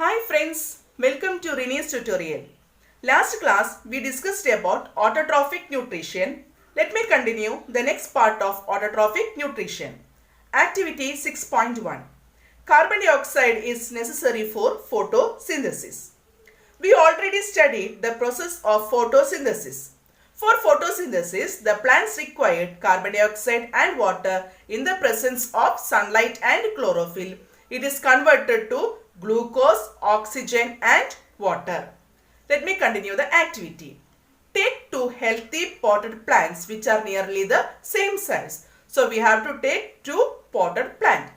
Hi friends, welcome to Rini'S tutorial. Last class we discussed about autotrophic nutrition. Let me continue the next part of autotrophic nutrition. Activity 6.1. Carbon dioxide is necessary for photosynthesis. We already studied the process of photosynthesis. For photosynthesis, the plants required carbon dioxide and water in the presence of sunlight and chlorophyll. It is converted to glucose, oxygen and water. Let me continue the activity. Take two healthy potted plants which are nearly the same size. So we have to take two potted plants.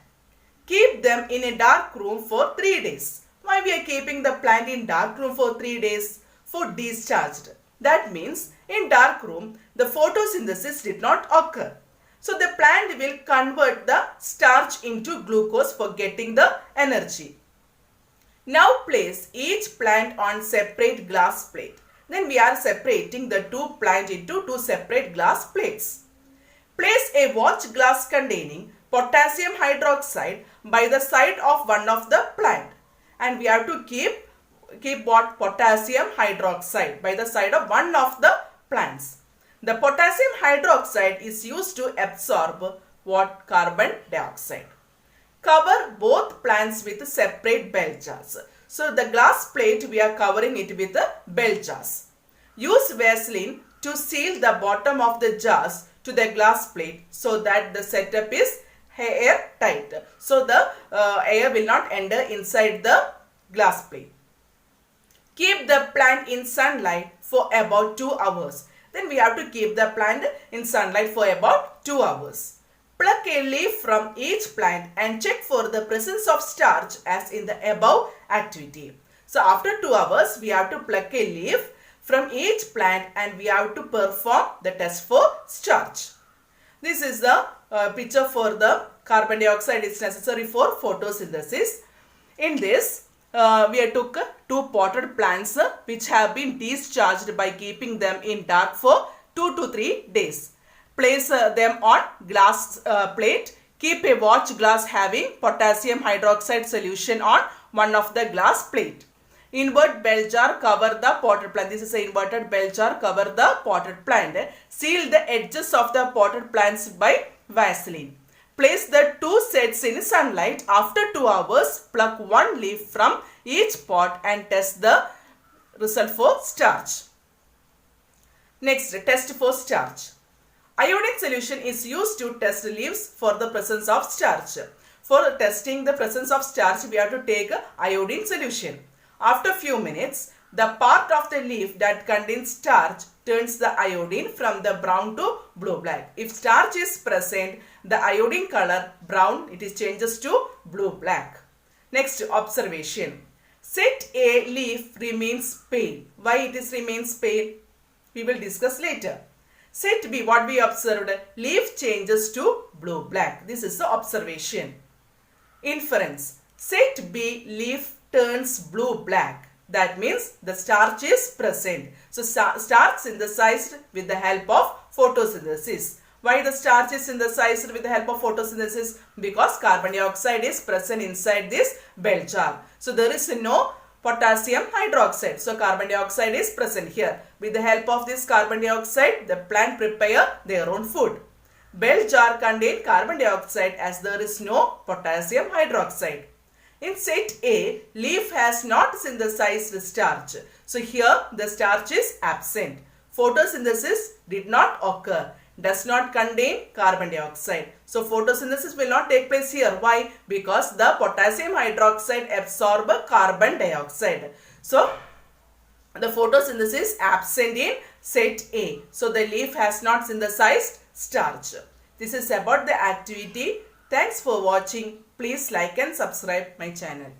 Keep them in a dark room for 3 days. Why we are keeping the plant in dark room for 3 days? For discharged. That means in dark room the photosynthesis did not occur. So the plant will convert the starch into glucose for getting the energy. Now place each plant on separate glass plate. Then we are separating the two plants into two separate glass plates. Place a watch glass containing potassium hydroxide by the side of one of the plant. And we have to keep what? Potassium hydroxide by the side of one of the plants. The potassium hydroxide is used to absorb what? Carbon dioxide. Cover both plants with separate bell jars. So the glass plate we are covering it with bell jars. Use Vaseline to seal the bottom of the jars to the glass plate so that the setup is airtight. So the air will not enter inside the glass plate. Keep the plant in sunlight for about 2 hours. Then we have to keep the plant in sunlight for about 2 hours. Pluck a leaf from each plant and check for the presence of starch as in the above activity. So after 2 hours we have to pluck a leaf from each plant and we have to perform the test for starch. This is the picture for the carbon dioxide is necessary for photosynthesis. In this we took two potted plants which have been discharged by keeping them in dark for 2 to 3 days. Place them on glass plate. Keep a watch glass having potassium hydroxide solution on one of the glass plate. Invert bell jar, cover the potted plant. This is an inverted bell jar, cover the potted plant. Seal the edges of the potted plants by Vaseline. Place the two sets in sunlight. After 2 hours, pluck one leaf from each pot and test the result for starch. Next, test for starch. Iodine solution is used to test leaves for the presence of starch. For testing the presence of starch, we have to take iodine solution. After few minutes, the part of the leaf that contains starch turns the iodine from the brown to blue-black. If starch is present, the iodine color brown, it is changes to blue-black. Next, observation. Set A leaf remains pale. Why it is remains pale? We will discuss later. Set B, what we observed, leaf changes to blue-black. This is the observation. Inference. Set B, leaf turns blue-black. That means the starch is present. So starch synthesized with the help of photosynthesis. Why the starch is synthesized with the help of photosynthesis? Because carbon dioxide is present inside this bell jar. So there is no potassium hydroxide. So carbon dioxide is present here. With the help of this carbon dioxide, the plant prepare their own food. Bell jar contain carbon dioxide as there is no potassium hydroxide. In set A, leaf has not synthesized starch. So here the starch is absent. Photosynthesis did not occur. Does not contain carbon dioxide. So photosynthesis will not take place here. Why? Because the potassium hydroxide absorb carbon dioxide. So the photosynthesis absent in set A. So the leaf has not synthesized starch. This is about the activity. Thanks for watching. Please like and subscribe my channel.